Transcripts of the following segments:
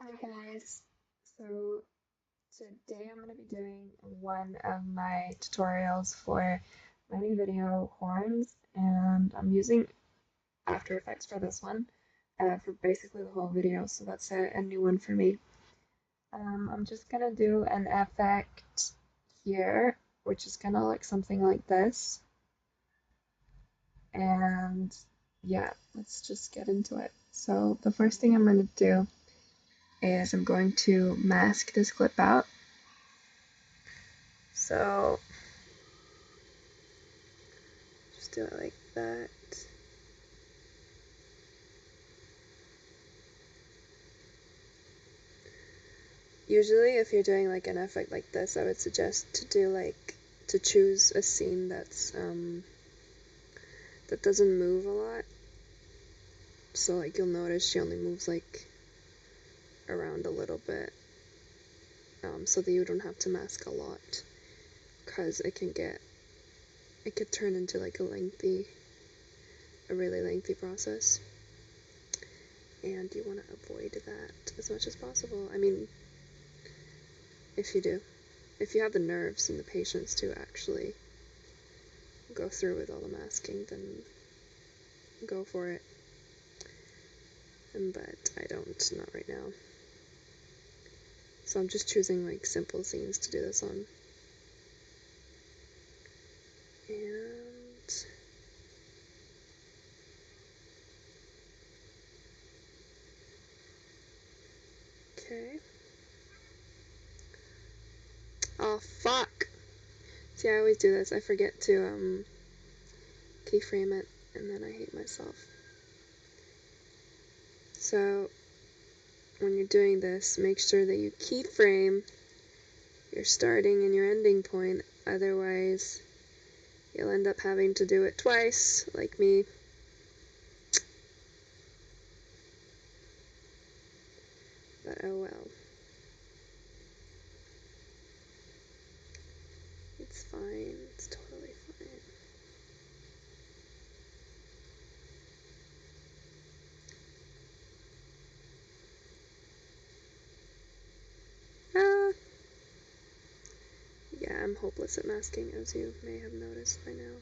Hi guys. So today I'm going to be doing one of my tutorials for my new video, Horns, and I'm using After Effects for this one, for basically the whole video, so that's a new one for me. I'm just going to do an effect here, which is going to look something like this, and yeah, let's just get into it. So the first thing I'm going to do is I'm going to mask this clip out. So just do it like that. Usually if you're doing like an effect like this, I would suggest to choose a scene that doesn't move a lot. So like you'll notice she only moves like around a little bit, so that you don't have to mask a lot, because it could turn into like a really lengthy process, and you want to avoid that as much as possible. I mean, if you do, if you have the nerves and the patience to actually go through with all the masking, then go for it. But I don't, not right now. So I'm just choosing like simple scenes to do this on. And okay. Oh fuck! See, I always do this. I forget to keyframe it, and then I hate myself. So when you're doing this, make sure that you keyframe your starting and your ending point. Otherwise, you'll end up having to do it twice, like me. But oh well. It's fine. It's totally fine. Ah! Yeah, I'm hopeless at masking, as you may have noticed by now.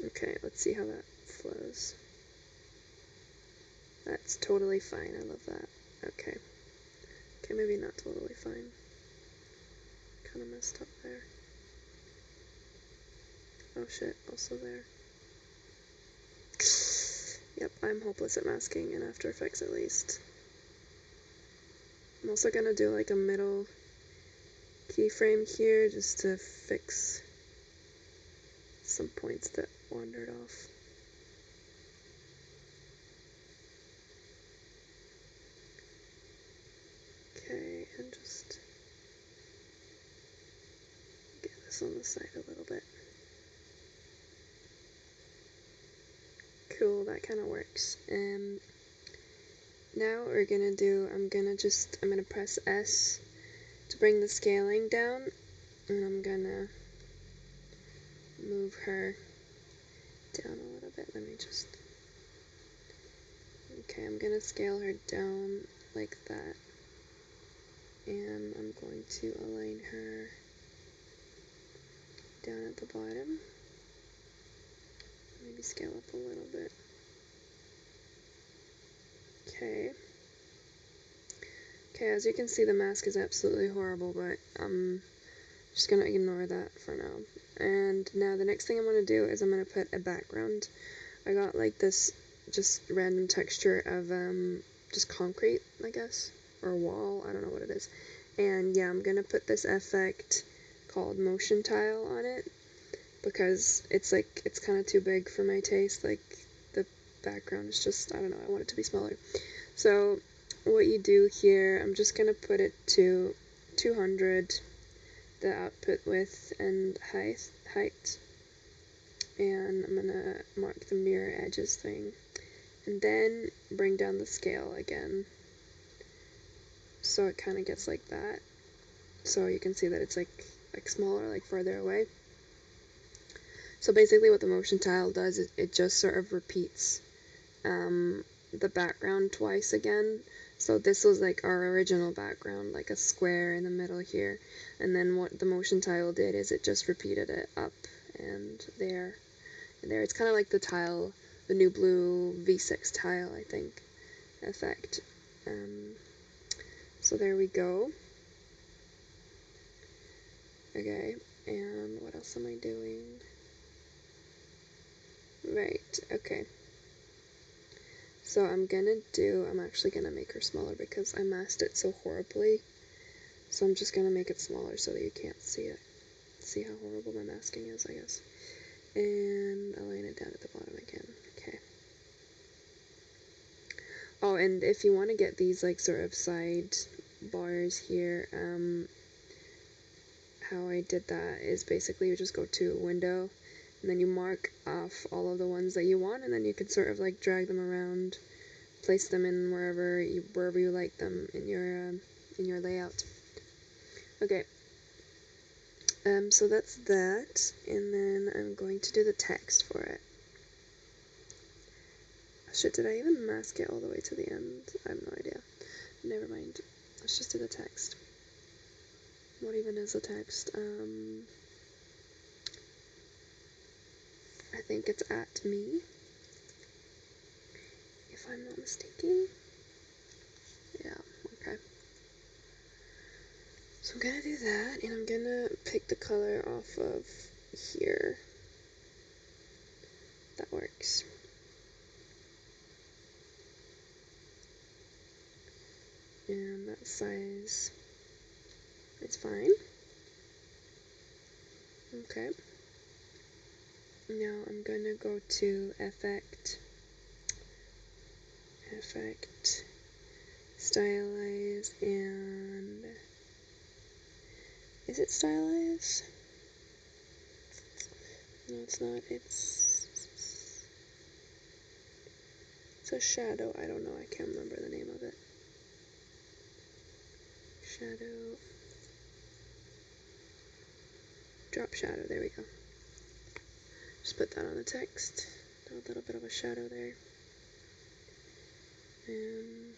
Okay, let's see how that flows. That's totally fine, I love that. Okay. Okay, maybe not totally fine. Kinda messed up there. Oh shit, also there. Yep, I'm hopeless at masking in After Effects at least. I'm also gonna do like a middle keyframe here just to fix some points that wandered off. Okay, and just get this on the side a little bit. Cool, that kind of works. Now what we're gonna do, I'm gonna press S to bring the scaling down, and I'm gonna move her down a little bit. Let me just, okay, I'm gonna scale her down like that, and I'm going to align her down at the bottom, maybe scale up a little bit. Okay. Okay, as you can see, the mask is absolutely horrible, but I'm just gonna ignore that for now. And now the next thing I'm gonna do is I'm gonna put a background. I got like this just random texture of just concrete, I guess, or wall, I don't know what it is. And yeah, I'm gonna put this effect called motion tile on it, because it's kind of too big for my taste. Like, the background is just, I don't know, I want it to be smaller. So what you do here, I'm just gonna put it to 200, the output width and height, and I'm gonna mark the mirror edges thing, and then bring down the scale again, so it kind of gets like that. so you can see that it's like smaller, like further away. So basically what the motion tile does is it just sort of repeats the background twice again. So this was like our original background, like a square in the middle here, and then what the motion tile did is it just repeated it up and there and there. It's kind of like the tile, the New Blue V6 tile, I think, effect. So there we go. Okay, and what else am I doing? Right, okay. So I'm actually gonna make her smaller because I masked it so horribly. So I'm just gonna make it smaller so that you can't see it. See how horrible my masking is, I guess. And align it down at the bottom again. Okay. Oh, and if you want to get these like sort of side bars here, how I did that is basically you just go to Window, and then you mark off all of the ones that you want, and then you can sort of like drag them around, place them in wherever you like them in your layout. Okay. So that's that, and then I'm going to do the text for it. Shit, did I even mask it all the way to the end? I have no idea. Never mind. Let's just do the text. What even is the text? I think it's at me, if I'm not mistaken. Yeah, okay. So I'm gonna do that, and I'm gonna pick the color off of here. That works. And that size is fine. Okay. Now I'm gonna go to Effect, Stylize, and is it Stylize? No, it's not. It's a shadow. I don't know. I can't remember the name of it. Shadow. Drop shadow. There we go. Just put that on the text. Do a little bit of a shadow there. And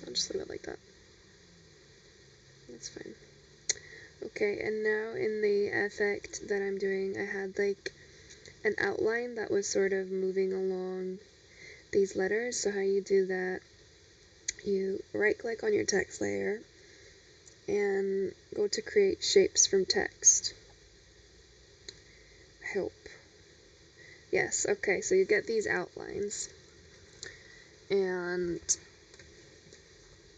I'll just leave it like that. That's fine. Okay, and now in the effect that I'm doing, I had like an outline that was sort of moving along these letters. So how you do that, you right click on your text layer and go to create shapes from text. I hope. Yes, okay, so you get these outlines. And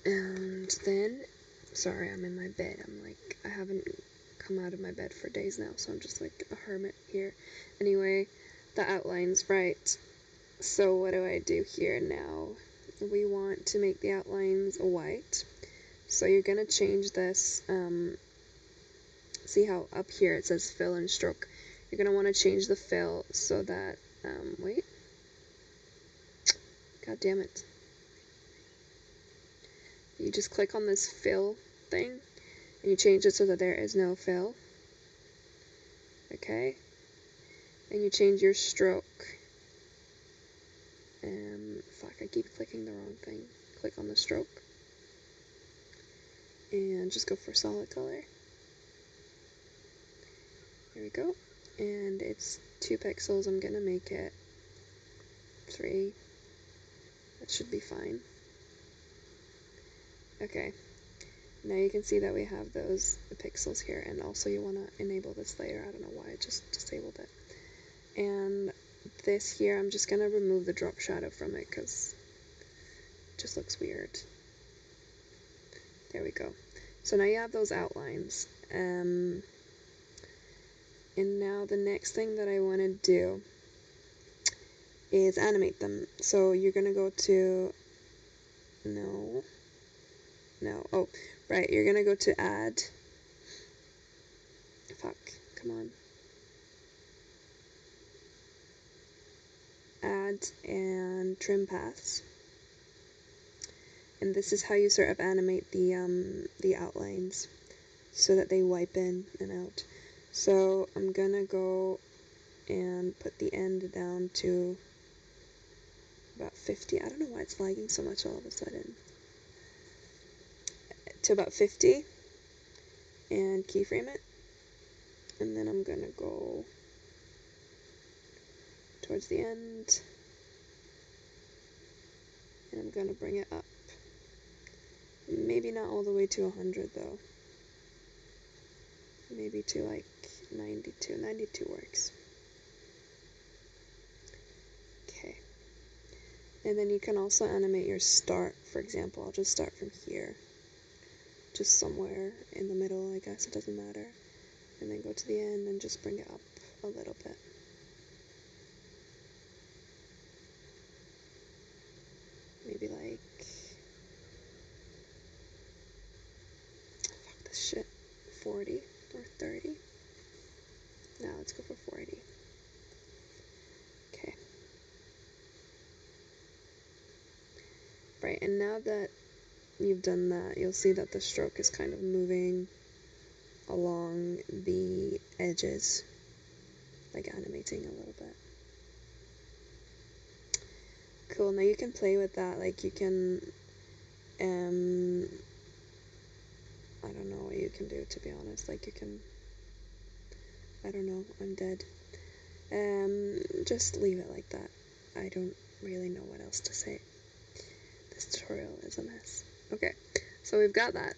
then, sorry, I'm in my bed. I haven't come out of my bed for days now, so I'm just like a hermit here. Anyway, the outline's right. So what do I do here now? We want to make the outlines white. So you're going to change this, see how up here it says fill and stroke. You're going to want to change the fill so that, wait. God damn it. You just click on this fill thing, and you change it so that there is no fill. Okay? And you change your stroke. Fuck, I keep clicking the wrong thing. Click on the stroke. And just go for solid color. There we go. And it's 2 pixels. I'm gonna make it 3. That should be fine. Okay. Now you can see that we have those pixels here, and also you want to enable this layer. I don't know why I just disabled it. And this here, I'm just gonna remove the drop shadow from it because it just looks weird. There we go. So now you have those outlines. And now the next thing that I want to do is animate them. So you're gonna go to oh, right, you're gonna go to add. Fuck, come on. add and trim paths. And this is how you sort of animate the outlines so that they wipe in and out. So I'm gonna go and put the end down to about 50. I don't know why it's lagging so much all of a sudden. To about 50 and keyframe it. And then I'm gonna go towards the end and I'm gonna bring it up. Maybe not all the way to 100 though. Maybe to like 92. 92 works. Okay. And then you can also animate your start. For example, I'll just start from here. Just somewhere in the middle, I guess, it doesn't matter. And then go to the end and just bring it up a little bit. Maybe like, fuck this shit, 40 or 30. No, let's go for 40. Okay. Right, and now that you've done that, you'll see that the stroke is kind of moving along the edges, like animating a little bit. Cool, now you can play with that, like you can, I don't know what you can do, to be honest, like you can, I don't know, I'm dead. Just leave it like that. I don't really know what else to say. This tutorial is a mess. Okay, so we've got that.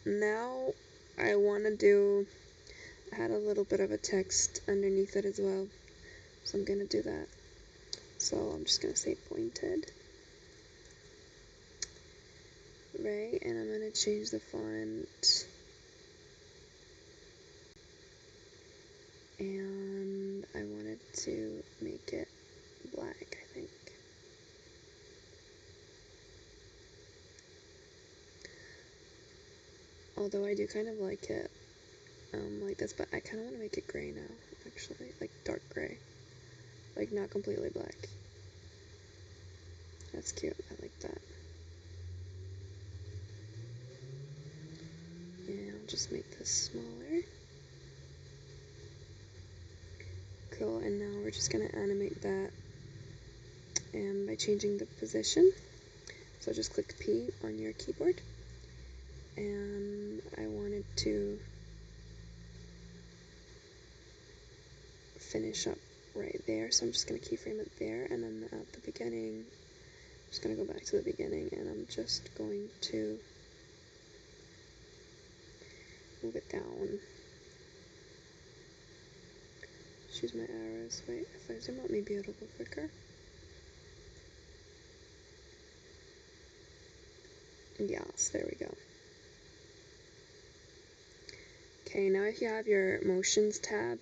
Now I want to do, I had a little bit of a text underneath it as well, so I'm going to do that. So I'm just going to say pointed. Right, and I'm going to change the font. And I wanted to make it black, I think. Although I do kind of like it like this, but I kind of want to make it gray now, actually, like dark gray, like not completely black. That's cute, I like that. And I'll just make this smaller. Cool, and now we're just going to animate that by changing the position. So just click P on your keyboard. And I wanted to finish up right there, so I'm just going to keyframe it there, and then at the beginning, I'm just going to go back to the beginning, and I'm just going to move it down. Choose my arrows. Wait, if I zoom out, maybe it'll go quicker. Yes, there we go. Okay, now if you have your motions tab,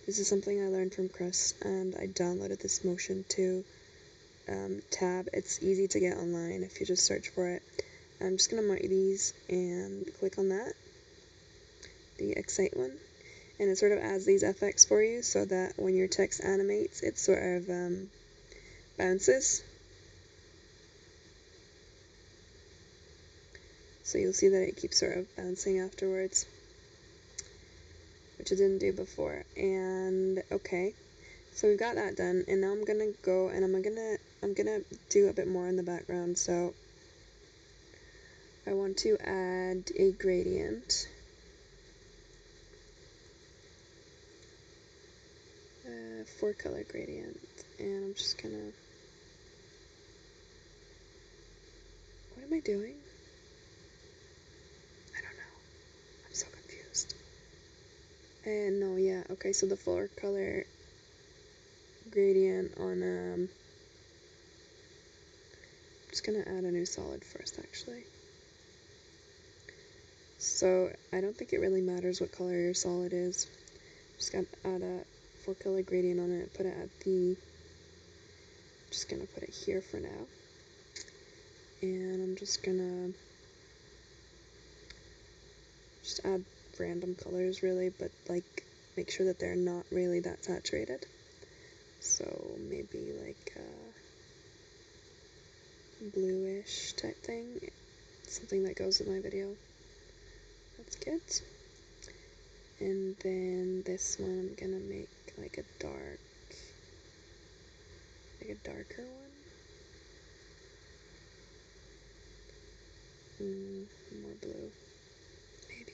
this is something I learned from Chris, and I downloaded this motion 2 tab. It's easy to get online if you just search for it. I'm just going to mark these and click on that, the Excite one, and it sort of adds these effects for you so that when your text animates, it sort of bounces. So you'll see that it keeps sort of bouncing afterwards, which it didn't do before. And okay, so we've got that done, and now I'm gonna go and I'm gonna do a bit more in the background. So I want to add a gradient. 4-color gradient, and I'm just gonna, what am I doing? I don't know, I'm so confused. And no, yeah, okay, so the 4-color gradient on, I'm just gonna add a new solid first, actually. So I don't think it really matters what color your solid is. Just gotta add a 4-color gradient on it, put it at the, just gonna put it here for now. And I'm just gonna just add random colors really, but like make sure that they're not really that saturated. So maybe like a bluish type thing, something that goes with my video. That's good. And then this one I'm gonna make like a darker one. More blue, maybe.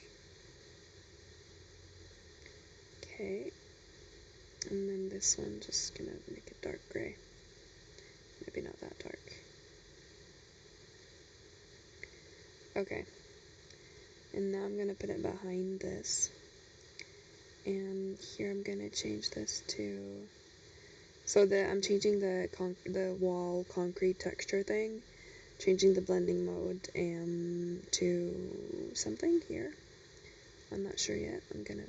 Okay. And then this one, just gonna make it dark gray. Maybe not that dark. Okay. And now I'm gonna put it behind this. And here I'm gonna change this to, so I'm changing the wall concrete texture thing, changing the blending mode to something here. I'm not sure yet. I'm gonna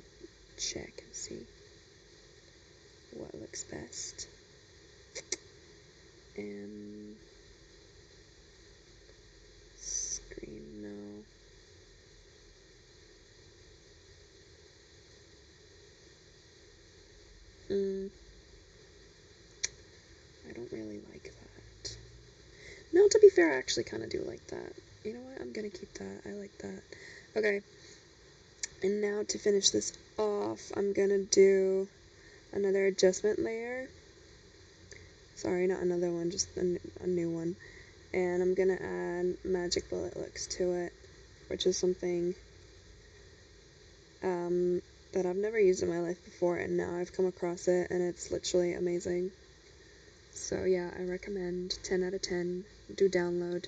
check and see what looks best. And screen, no. I don't really like that. No, to be fair, I actually kind of do like that. You know what? I'm gonna keep that. I like that. Okay. And now to finish this off, I'm gonna do another adjustment layer. Sorry, not another one, just a new one. And I'm gonna add Magic Bullet Looks to it, which is something that I've never used in my life before, and now I've come across it, and it's literally amazing. So yeah, I recommend 10 out of 10. Do download.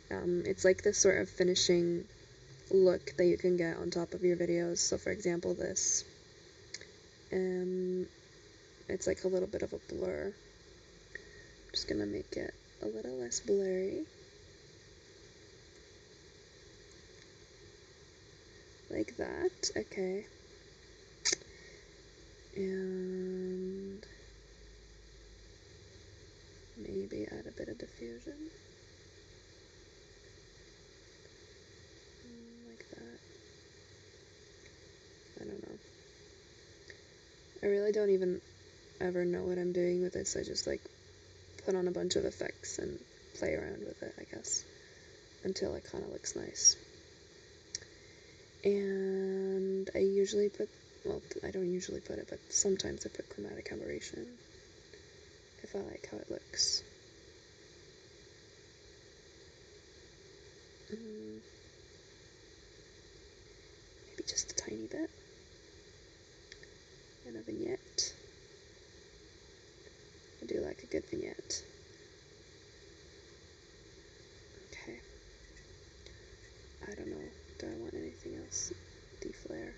It's like this sort of finishing look that you can get on top of your videos. So for example, this, it's like a little bit of a blur. I'm just gonna make it a little less blurry. Like that, okay. And maybe add a bit of diffusion. Like that. I don't know. I really don't even ever know what I'm doing with this. I just like put on a bunch of effects and play around with it, I guess, until it kind of looks nice. And I usually put, well, I don't usually put it, but sometimes I put chromatic aberration if I like how it looks. Maybe just a tiny bit. And a vignette. I do like a good vignette. Okay. I don't know. Do I want anything else? Deflare.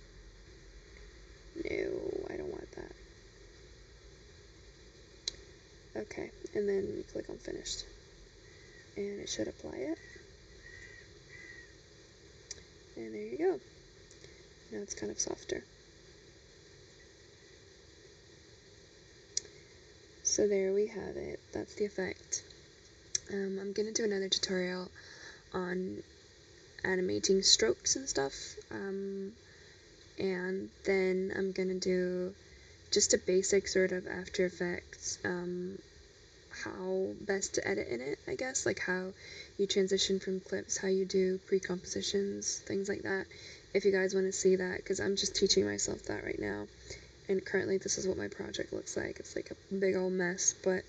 No, I don't want that. Okay, and then you click on finished. And it should apply it. And there you go. Now it's kind of softer. So there we have it. That's the effect. I'm going to do another tutorial on animating strokes and stuff. And then I'm going to do just a basic sort of After Effects, how best to edit in it, I guess, like how you transition from clips, how you do pre-compositions, things like that, if you guys want to see that, because I'm just teaching myself that right now, and currently this is what my project looks like. It's like a big old mess, but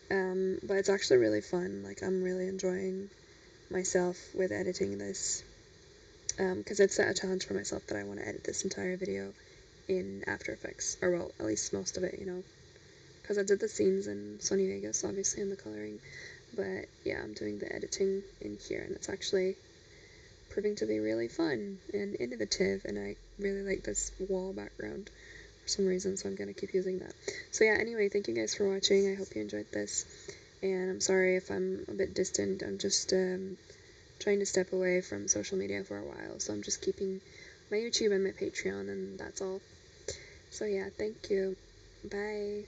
it's actually really fun. Like, I'm really enjoying myself with editing this, because I've set a challenge for myself that I want to edit this entire video in After Effects, or well, at least most of it, you know, because I did the scenes in Sony Vegas, obviously, and the coloring, but yeah, I'm doing the editing in here, and it's actually proving to be really fun and innovative, and I really like this wall background for some reason, so I'm going to keep using that. So yeah, anyway, thank you guys for watching. I hope you enjoyed this, and I'm sorry if I'm a bit distant. I'm just trying to step away from social media for a while, so I'm just keeping my YouTube and my Patreon, and that's all. So yeah, thank you. Bye.